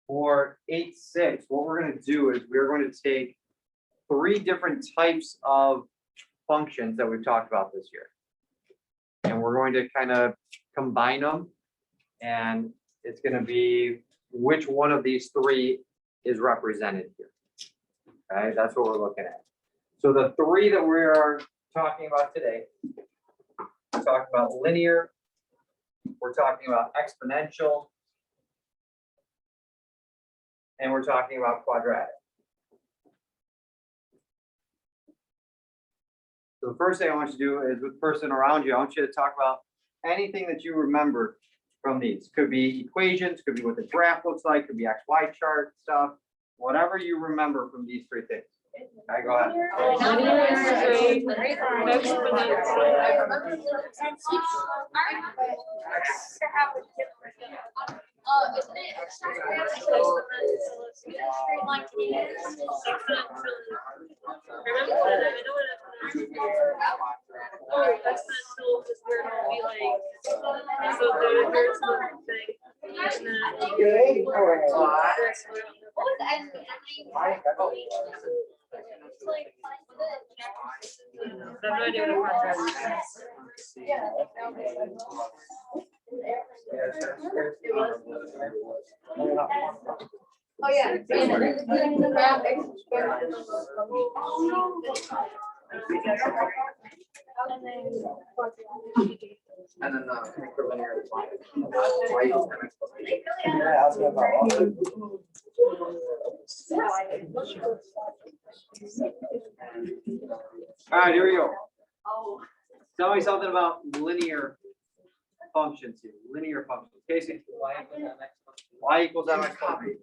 For 8.6, what we're going to do is we're going to take 3 different types of functions that we've talked about this year. And we're going to kind of combine them. And it's going to be which one of these 3 is represented here. Okay, that's what we're looking at. So the 3 that we are talking about today, we're talking about linear, we're talking about exponential, and we're talking about quadratic. So the first thing I want you to do is with the person around you, I want you to talk about anything that you remember from these. Could be equations, could be what the graph looks like, could be XY chart stuff, whatever you remember from these 3 things. Okay, go ahead. Oh yeah. And then microlinear is line. All right, here we go. Tell me something about linear functions here. Linear functions. Casey, y equals mx plus b.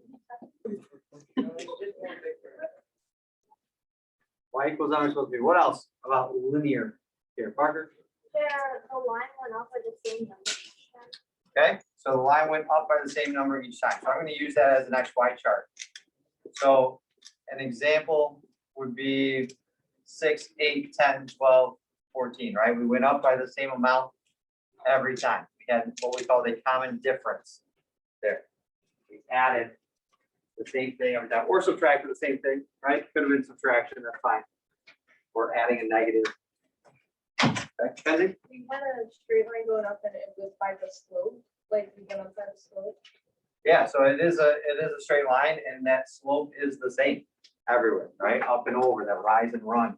Y equals mx plus b. What else about linear here, Parker? The line went up by the same number. Okay, so the line went up by the same number each time. So I'm going to use that as an XY chart. So an example would be 6, 8, 10, 12, 14, right? We went up by the same amount every time. We had what we call the common difference there. We added the same thing every time, or subtracted the same thing, right? Could have been subtraction, that's fine. Or adding a negative. Okay, Kenzie? We had a straight line going up and it was by the slope, like we went up by the slope. Yeah, so it is a straight line, and that slope is the same everywhere, right? Up and over, that rise and run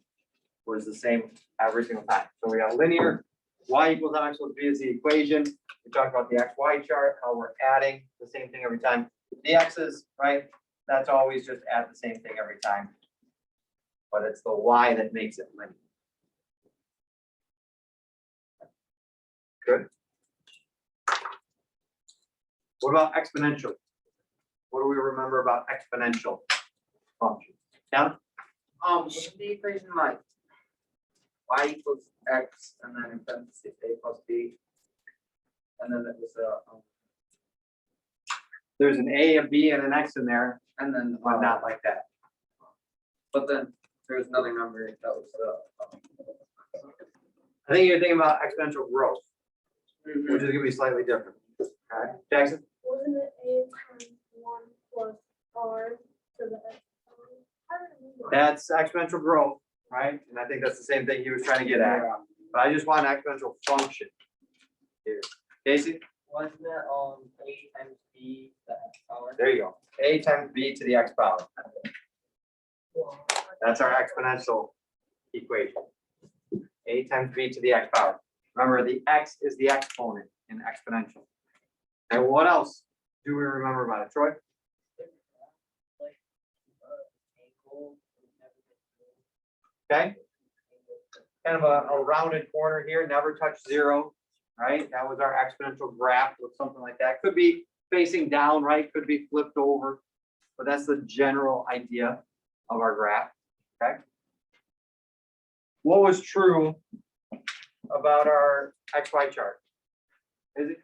was the same every single time. So we got linear, y equals mx plus b is the equation. We talked about the XY chart, how we're adding the same thing every time. The x's, right? That's always just add the same thing every time. But it's the y that makes it linear. Good. What about exponential? What do we remember about exponential functions? Yeah? The equation like y equals x, and then in parentheses a plus b, and then it was There's an a, a b, and an x in there, and then but not like that. but then there was another number that was I think you're thinking about exponential growth, which is gonna be slightly different. Okay, Jackson? Wasn't it a times 1 plus r to the x? I don't remember. That's exponential growth, right? And I think that's the same thing he was trying to get at. But I just want an exponential function here. Casey? wasn't it a times b the x power? There you go. A times b to the x power. That's our exponential equation. A times b to the x power. Remember, the x is the exponent in exponential. And what else do we remember about it, Troy? Okay. Kind of a rounded corner here, never touch 0, right? That was our exponential graph with something like that. Could be facing down, right? Could be flipped over, but that's the general idea of our graph, okay? What was true about our XY chart? Is it?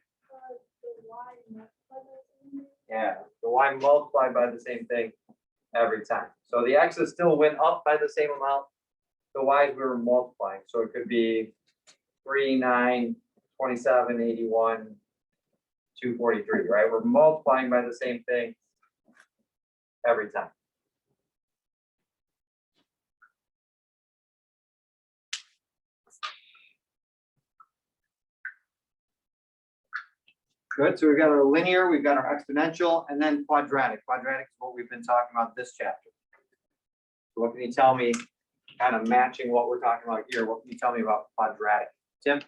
Yeah, the y multiplied by the same thing every time. So the x's still went up by the same amount. The y's we were multiplying. So it could be 3, 9, 27, 81, 243, right? We're multiplying by the same thing every time. Good, so we've got our linear, we've got our exponential, and then quadratic. Quadratic is what we've been talking about this chapter. So what can you tell me, kind of matching what we're talking about here, what can you tell me about quadratic? Tim?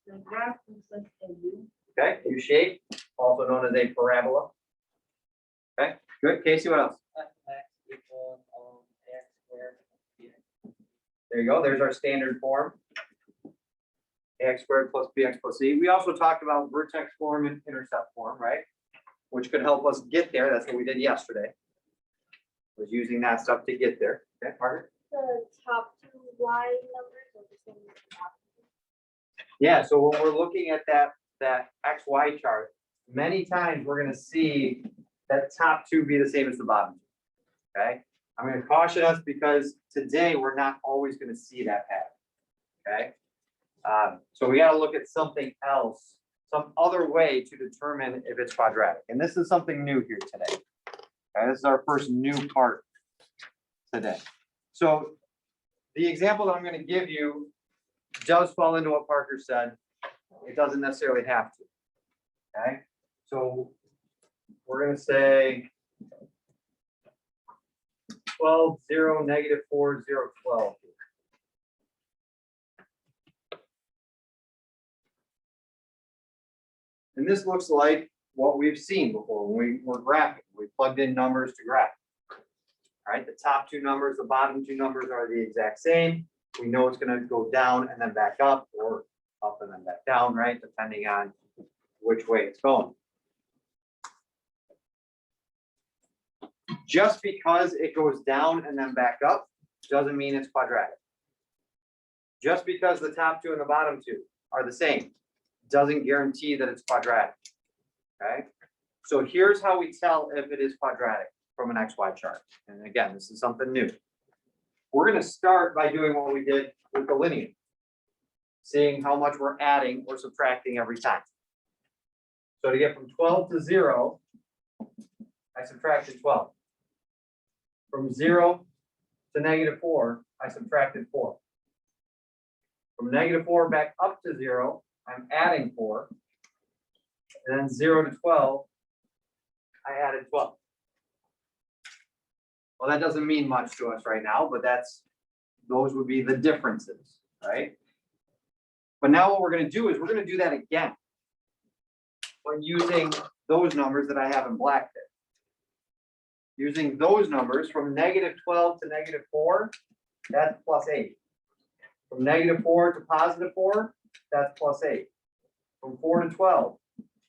The graph looks like a U. Okay, U shape, also known as a parabola. Okay, good. Casey, what else? X equals ax squared. There you go. There's our standard form. Ax squared plus bx plus c. We also talked about vertex form and intercept form, right? Which could help us get there. That's what we did yesterday. Was using that stuff to get there. Okay, Margaret? The top two y numbers are the same as the bottom. Yeah, so when we're looking at that XY chart, many times we're gonna see that top two be the same as the bottom two. Okay? I'm gonna caution us because today we're not always gonna see that pattern. Okay? So we gotta look at something else, some other way to determine if it's quadratic. And this is something new here today. Okay, this is our first new part today. So the example that I'm gonna give you does fall into what Parker said. It doesn't necessarily have to. Okay, so we're gonna say 12, 0, negative 4, 0, 12. And this looks like what we've seen before when we were graphing. We plugged in numbers to graph. All right, the top two numbers, the bottom two numbers are the exact same. We know it's going to go down and then back up, or up and then back down, right? Depending on which way it's going. Just because it goes down and then back up doesn't mean it's quadratic. Just because the top two and the bottom two are the same doesn't guarantee that it's quadratic. Okay, so here's how we tell if it is quadratic from an XY chart. And again, this is something new. We're going to start by doing what we did with the linear, seeing how much we're adding or subtracting every time. So to get from 12 to 0, I subtracted 12. From 0 to negative 4, I subtracted 4. From negative 4 back up to 0, I'm adding 4. And then 0 to 12, I added 12. Well, that doesn't mean much to us right now, but those would be the differences, right? But now what we're going to do is we're going to do that again. But using those numbers that I have in black there. Using those numbers from negative 12 to negative 4, that's plus 8. From negative 4 to positive 4, that's plus 8. From 4 to 12,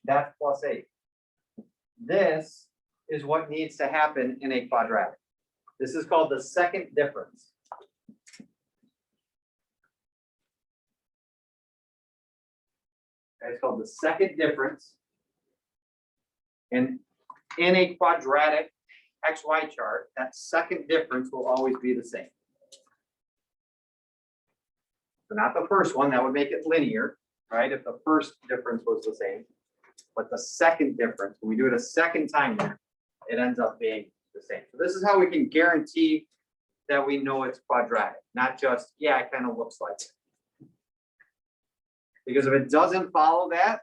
that's plus 8. This is what needs to happen in a quadratic. This is called the second difference. It's called the second difference. And in a quadratic XY chart, that second difference will always be the same. So not the first one, that would make it linear, right? If the first difference was the same. But the second difference, when we do it a second time there, it ends up being the same. So this is how we can guarantee that we know it's quadratic, not just, yeah, it kind of looks like it. Because if it doesn't follow that,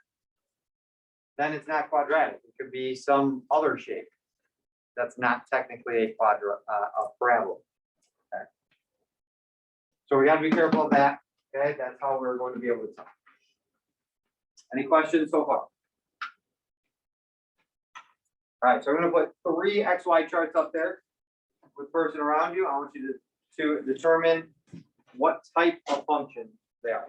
then it's not quadratic. It could be some other shape that's not technically a parabola. Okay. So we got to be careful of that. Okay, that's how we're going to be able to tell. Any questions so far? All right, so I'm going to put 3 XY charts up there with the person around you. I want you to determine what type of function they are.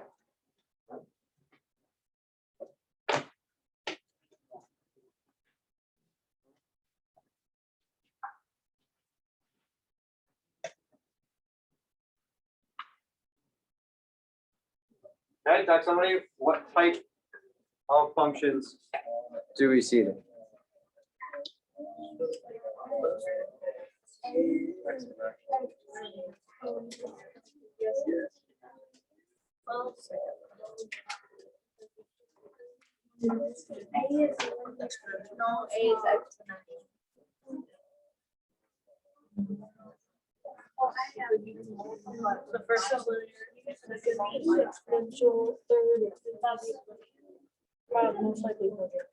Okay, talk somebody, what type of functions do we see there? A is exponential. Oh, I have. The first is linear, second is exponential, third is most likely quadratic.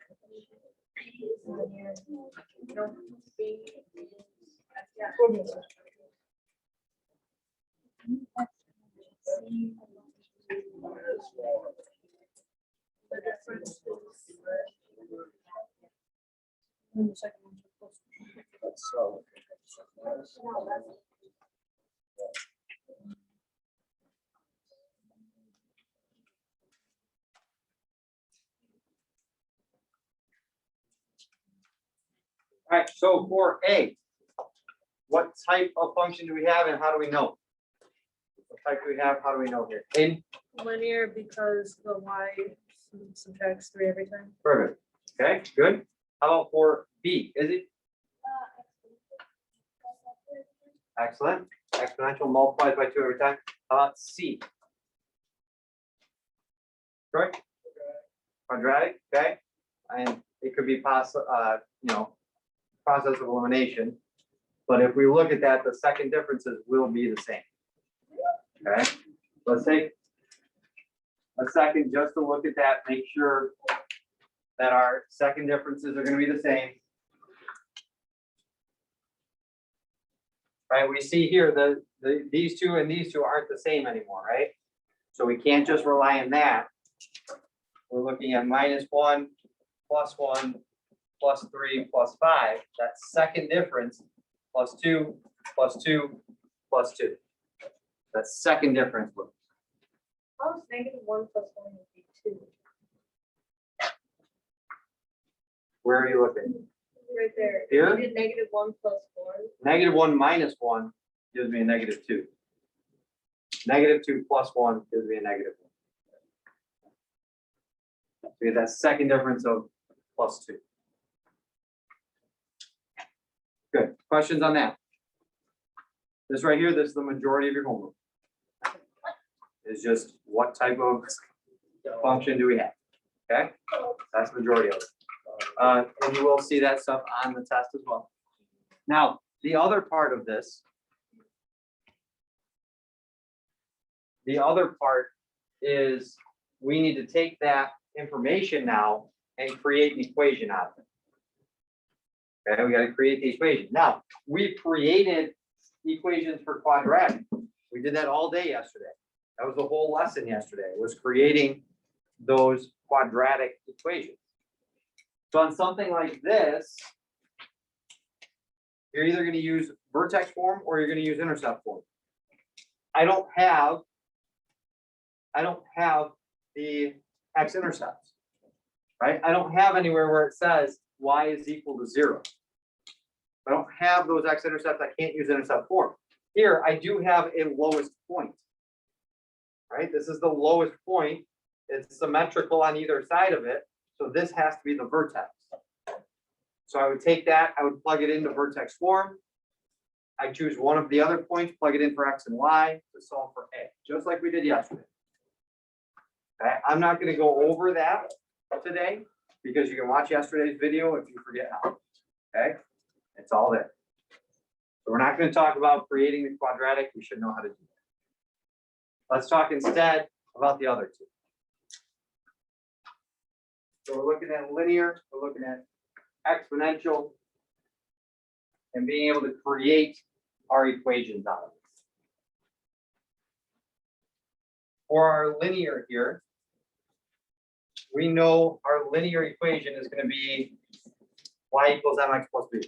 The difference is. And the second one's plus. No, that's. All right, so for A, what type of function do we have and how do we know? What type do we have? How do we know here? In Linear because the y subtracts 3 every time. perfect. Okay, good. How about for B? Is it excellent? Exponential multiplies by 2 every time. How about C? Correct? Quadratic, okay? And it could be possible, process of elimination. But if we look at that, the second differences will be the same. Okay, let's take a second just to look at that, make sure that our second differences are going to be the same. Right, we see here these two and these two aren't the same anymore, right? So we can't just rely on that. We're looking at -1, +1, +3, +5. That second difference, +2, +2, +2. That second difference. How is -1 + 1 would be 2? Where are you looking? Right there. Here? You did -1 + 1. -1 - 1 gives me a -2. -2 + 1 gives me a -1. So we get that second difference of +2. Good. Questions on that? This right here, this is the majority of your homework. It's just what type of function do we have? Okay, that's the majority of it. And you will see that stuff on the test as well. Now, the other part of this, is we need to take that information now and create an equation out of it. Okay, we got to create the equation. Now, we created equations for quadratic. We did that all day yesterday. That was the whole lesson yesterday, was creating those quadratic equations. So on something like this, you're either going to use vertex form or you're going to use intercept form. I don't have the x-intercepts, right? I don't have anywhere where it says y is equal to 0. I don't have those x-intercepts. I can't use intercept form. Here, I do have a lowest point, right? This is the lowest point. It's symmetrical on either side of it. So this has to be the vertex. So I would take that, I would plug it into vertex form. I choose one of the other points, plug it in for x and y to solve for a, just like we did yesterday. Okay, I'm not going to go over that today because you can watch yesterday's video if you forget how. Okay, it's all there. So we're not going to talk about creating the quadratic. We should know how to do that. Let's talk instead about the other two. So we're looking at linear, we're looking at exponential, and being able to create our equations out of it. For our linear here, we know our linear equation is going to be y equals mx plus b.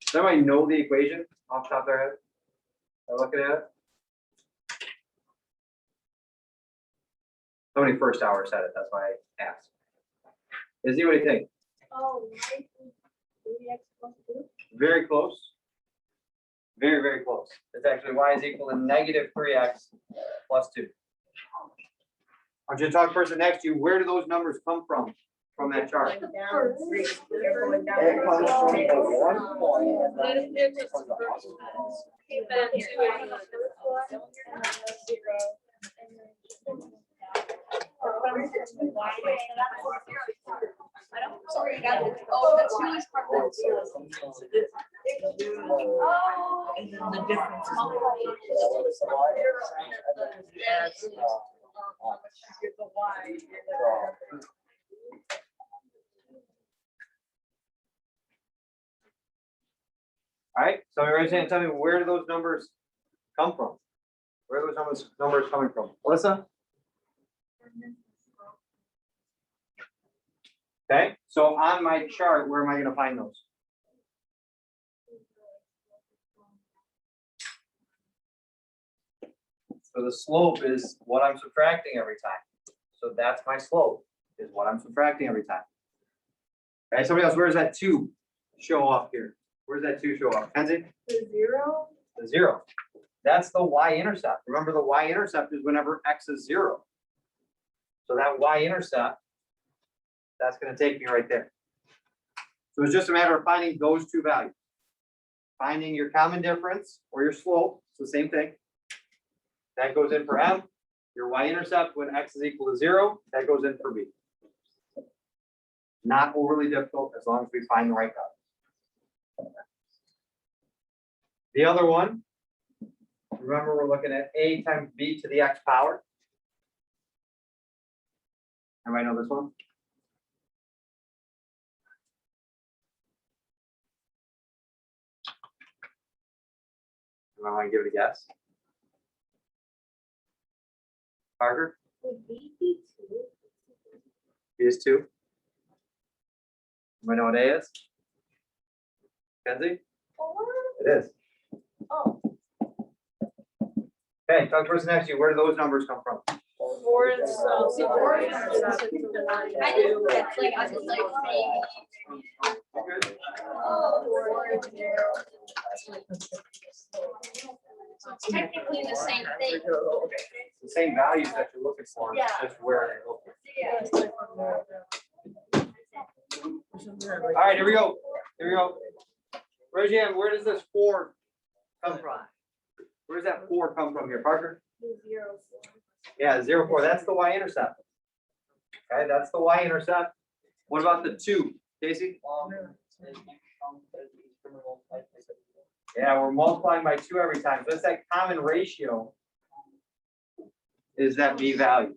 Does everybody know the equation off the top of their head? They're looking at it. Somebody first hour said it, that's why I asked. Izzy, what do you think? Oh, y equals 3x + 2. Very close. Very, very close. It's actually y is equal to -3x plus 2. I'm going to talk to the person next to you. Where do those numbers come from that chart? Down 3. You're going down. It comes from the 1 point. And then It's just the first one. And then 2 is the first one, and then 0. And then Sorry, got it. Oh, that's two is part of zero. Oh. And then the difference is. Yes. All right, so raise your hand, tell me, where do those numbers come from? Where are those numbers coming from? Melissa? Okay, so on my chart, where am I gonna find those? So the slope is what I'm subtracting every time. So that's my slope, is what I'm subtracting every time. Okay, somebody else, where does that 2 show off here? Where does that 2 show off? Kenzie? The zero. The 0. That's the y-intercept. Remember, the y-intercept is whenever x is 0. So that y-intercept, that's going to take me right there. So it's just a matter of finding those 2 values. Finding your common difference or your slope, it's the same thing. That goes in for m. Your y-intercept when x is equal to 0, that goes in for b. Not overly difficult as long as we find the right value. The other one, remember we're looking at a times b to the x power. Everybody know this one? I want to give it a guess. Parker? Would B be two? B is 2. Anybody know what a is? Kenzie? Four? It is. Oh, Okay, talk to the person next to you. Where do those numbers come from? four is four is. I didn't get like I was like. Oh, four is zero. It's technically the same thing. It's the same values that you're looking for, it's just where they're located. All right, here we go. Here we go. Raise your hand. Where does this 4 come from? Where does that 4 come from here, Parker? Zero. Yeah, 0, 4. That's the y-intercept. Okay, that's the y-intercept. What about the 2, Casey? Yeah, we're multiplying by 2 every time. So it's that common ratio is that b value.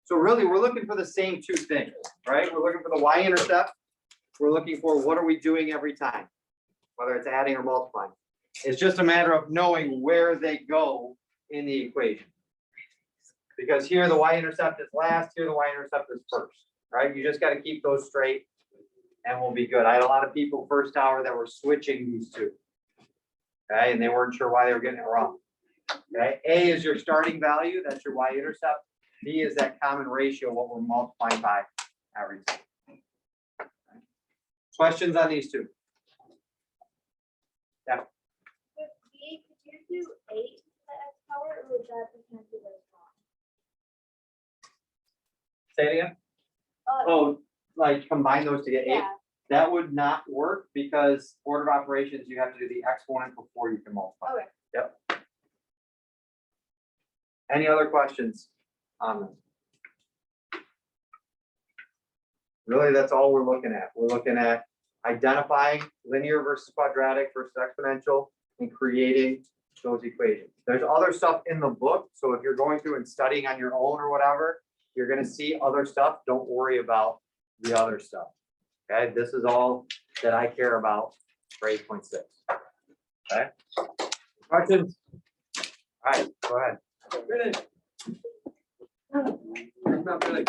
So really, we're looking for the same 2 things, right? We're looking for the y-intercept. We're looking for what are we doing every time, whether it's adding or multiplying. It's just a matter of knowing where they go in the equation. Because here the y-intercept is last, here the y-intercept is first, right? You just got to keep those straight and we'll be good. I had a lot of people first hour that were switching these 2. Okay, and they weren't sure why they were getting it wrong. Okay, A is your starting value, that's your y-intercept. B is that common ratio, what we're multiplying by every time. Questions on these 2? Yeah. With B, could you do 8 to the x power, or would that be counted as wrong? Say it again. Oh, like combine those to get 8? Yeah. That would not work because order of operations, you have to do the exponent before you can multiply. Okay. Yep. Any other questions on this? Really, that's all we're looking at. We're looking at identifying linear versus quadratic versus exponential and creating those equations. There's other stuff in the book. So if you're going through and studying on your own or whatever, you're going to see other stuff. Don't worry about the other stuff. Okay, this is all that I care about for 8.6. Okay, questions? All right, go ahead. It's not really.